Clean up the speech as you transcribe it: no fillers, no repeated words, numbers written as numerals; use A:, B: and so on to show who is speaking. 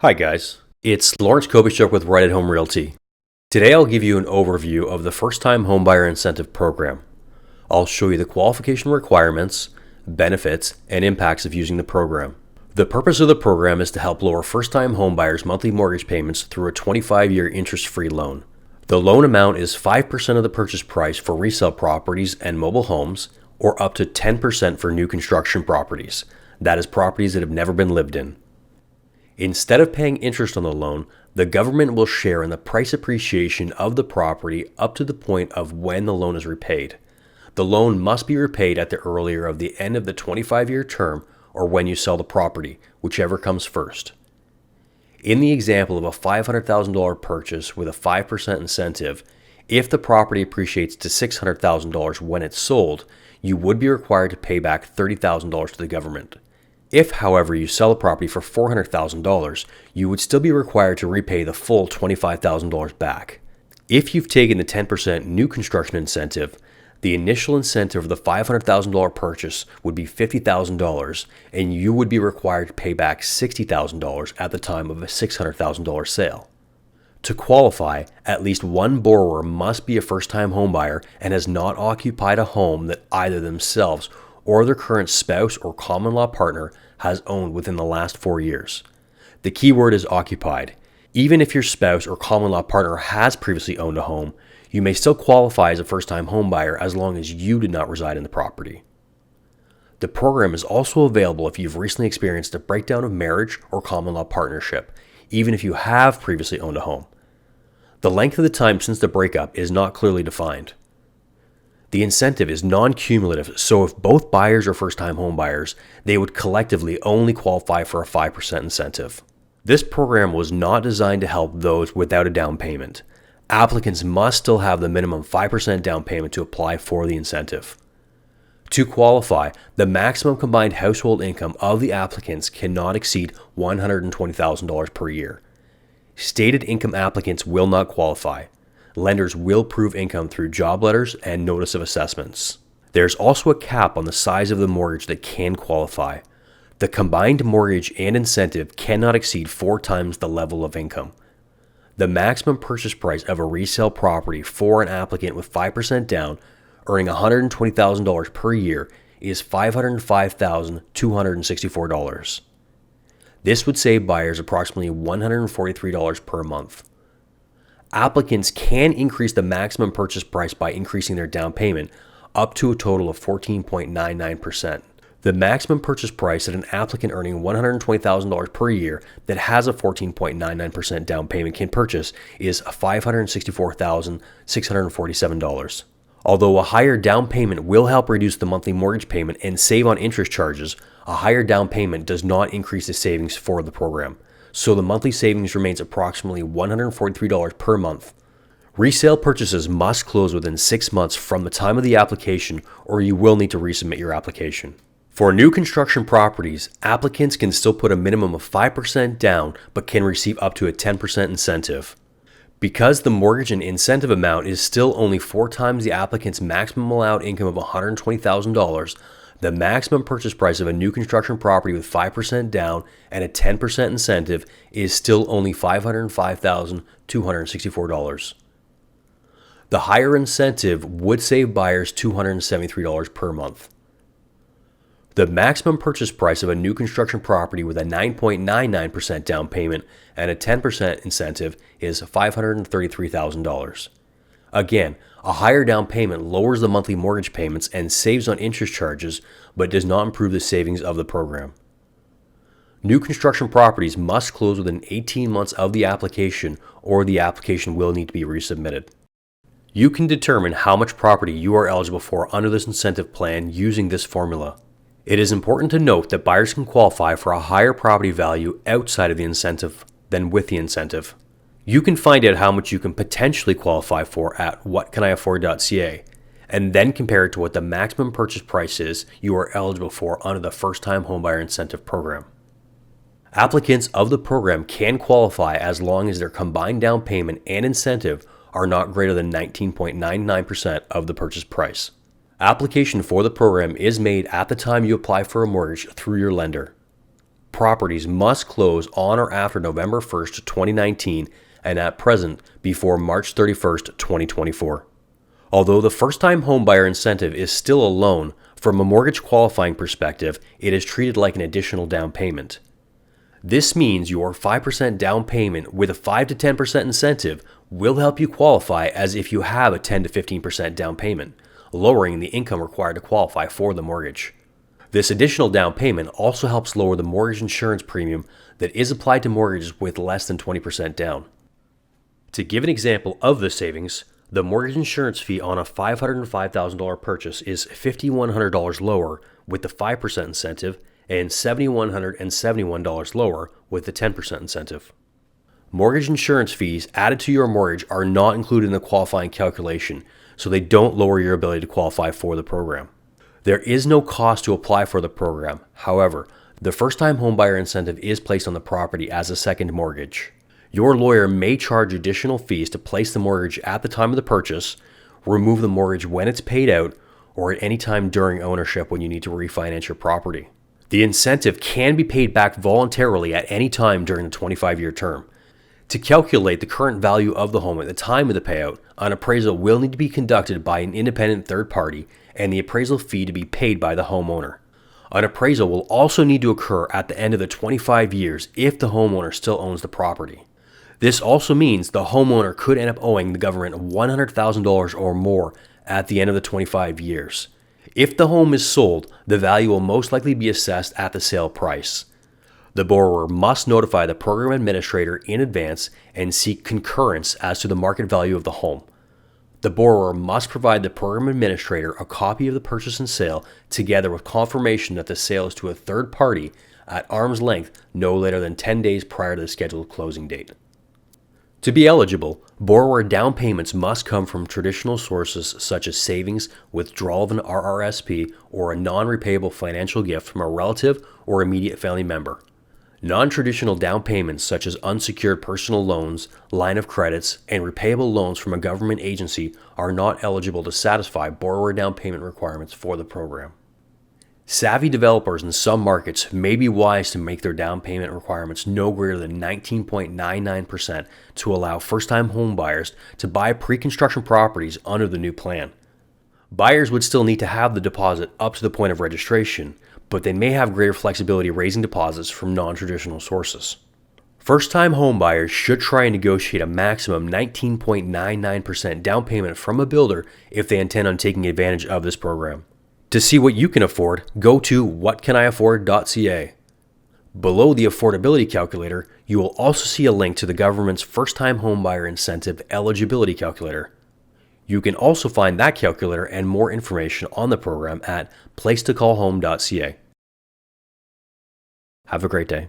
A: Hi guys, it's Lawrence Kobescak with Right at Home Realty. Today I'll give you an overview of the First-Time Homebuyer Incentive Program. I'll show you the qualification requirements, benefits, and impacts of using the program. The purpose of the program is to help lower first-time homebuyers' monthly mortgage payments through a 25-year interest-free loan. The loan amount is 5% of the purchase price for resale properties and mobile homes, or up to 10% for new construction properties. That is, properties that have never been lived in. Instead of paying interest on the loan, the government will share in the price appreciation of the property up to the point of when the loan is repaid. The loan must be repaid at the earlier of the end of the 25-year term or when you sell the property, whichever comes first. In the example of a $500,000 purchase with a 5% incentive, if the property appreciates to $600,000 when it's sold, you would be required to pay back $30,000 to the government. If, however, you sell a property for $400,000, you would still be required to repay the full $25,000 back. If you've taken the 10% new construction incentive, the initial incentive of the $500,000 purchase would be $50,000, and you would be required to pay back $60,000 at the time of a $600,000 sale. To qualify, at least one borrower must be a first-time homebuyer and has not occupied a home that either themselves or their current spouse or common law partner has owned within the last 4 years. The key word is occupied. Even if your spouse or common law partner has previously owned a home, you may still qualify as a first-time homebuyer as long as you did not reside in the property. The program is also available if you've recently experienced a breakdown of marriage or common law partnership, even if you have previously owned a home. The length of the time since the breakup is not clearly defined. The incentive is non-cumulative, so if both buyers are first-time homebuyers, they would collectively only qualify for a 5% incentive. This program was not designed to help those without a down payment. Applicants must still have the minimum 5% down payment to apply for the incentive. To qualify, the maximum combined household income of the applicants cannot exceed $120,000 per year. Stated income applicants will not qualify. Lenders will prove income through job letters and notice of assessments. There's also a cap on the size of the mortgage that can qualify. The combined mortgage and incentive cannot exceed 4 times the level of income. The maximum purchase price of a resale property for an applicant with 5% down, earning $120,000 per year, is $505,264. This would save buyers approximately $143 per month. Applicants can increase the maximum purchase price by increasing their down payment up to a total of 14.99%. The maximum purchase price that an applicant earning $120,000 per year that has a 14.99% down payment can purchase is $564,647. Although a higher down payment will help reduce the monthly mortgage payment and save on interest charges, a higher down payment does not increase the savings for the program. So the monthly savings remains approximately $143 per month. Resale purchases must close within 6 months from the time of the application, or you will need to resubmit your application. For new construction properties, applicants can still put a minimum of 5% down but can receive up to a 10% incentive. Because the mortgage and incentive amount is still only 4 times the applicant's maximum allowed income of $120,000, the maximum purchase price of a new construction property with 5% down and a 10% incentive is still only $505,264. The higher incentive would save buyers $273 per month. The maximum purchase price of a new construction property with a 9.99% down payment and a 10% incentive is $533,000. Again, a higher down payment lowers the monthly mortgage payments and saves on interest charges, but does not improve the savings of the program. New construction properties must close within 18 months of the application, or the application will need to be resubmitted. You can determine how much property you are eligible for under this incentive plan using this formula. It is important to note that buyers can qualify for a higher property value outside of the incentive than with the incentive. You can find out how much you can potentially qualify for at whatcaniafford.ca, and then compare it to what the maximum purchase price is you are eligible for under the First-Time Homebuyer Incentive Program. Applicants of the program can qualify as long as their combined down payment and incentive are not greater than 19.99% of the purchase price. Application for the program is made at the time you apply for a mortgage through your lender. Properties must close on or after November 1st, 2019, and at present before March 31st, 2024. Although the first-time homebuyer incentive is still a loan, from a mortgage qualifying perspective, it is treated like an additional down payment. This means your 5% down payment with a 5 to 10% incentive will help you qualify as if you have a 10 to 15% down payment, lowering the income required to qualify for the mortgage. This additional down payment also helps lower the mortgage insurance premium that is applied to mortgages with less than 20% down. To give an example of the savings, the mortgage insurance fee on a $505,000 purchase is $5,100 lower with the 5% incentive and $7,171 lower with the 10% incentive. Mortgage insurance fees added to your mortgage are not included in the qualifying calculation, so they don't lower your ability to qualify for the program. There is no cost to apply for the program. However, the first-time homebuyer incentive is placed on the property as a second mortgage. Your lawyer may charge additional fees to place the mortgage at the time of the purchase, remove the mortgage when it's paid out, or at any time during ownership when you need to refinance your property. The incentive can be paid back voluntarily at any time during the 25-year term. To calculate the current value of the home at the time of the payout, an appraisal will need to be conducted by an independent third party and the appraisal fee to be paid by the homeowner. An appraisal will also need to occur at the end of the 25 years if the homeowner still owns the property. This also means the homeowner could end up owing the government $100,000 or more at the end of the 25 years. If the home is sold, the value will most likely be assessed at the sale price. The borrower must notify the program administrator in advance and seek concurrence as to the market value of the home. The borrower must provide the program administrator a copy of the purchase and sale together with confirmation that the sale is to a third party at arm's length no later than 10 days prior to the scheduled closing date. To be eligible, borrower down payments must come from traditional sources such as savings, withdrawal of an RRSP, or a non-repayable financial gift from a relative or immediate family member. Non-traditional down payments such as unsecured personal loans, line of credits, and repayable loans from a government agency are not eligible to satisfy borrower down payment requirements for the program. Savvy developers in some markets may be wise to make their down payment requirements no greater than 19.99% to allow first-time home buyers to buy pre-construction properties under the new plan. Buyers would still need to have the deposit up to the point of registration, but they may have greater flexibility raising deposits from non-traditional sources. First-time home buyers should try and negotiate a maximum 19.99% down payment from a builder if they intend on taking advantage of this program. To see what you can afford, go to whatcaniafford.ca. Below the affordability calculator, you will also see a link to the government's first-time homebuyer incentive eligibility calculator. You can also find that calculator and more information on the program at placetocallhome.ca. Have a great day.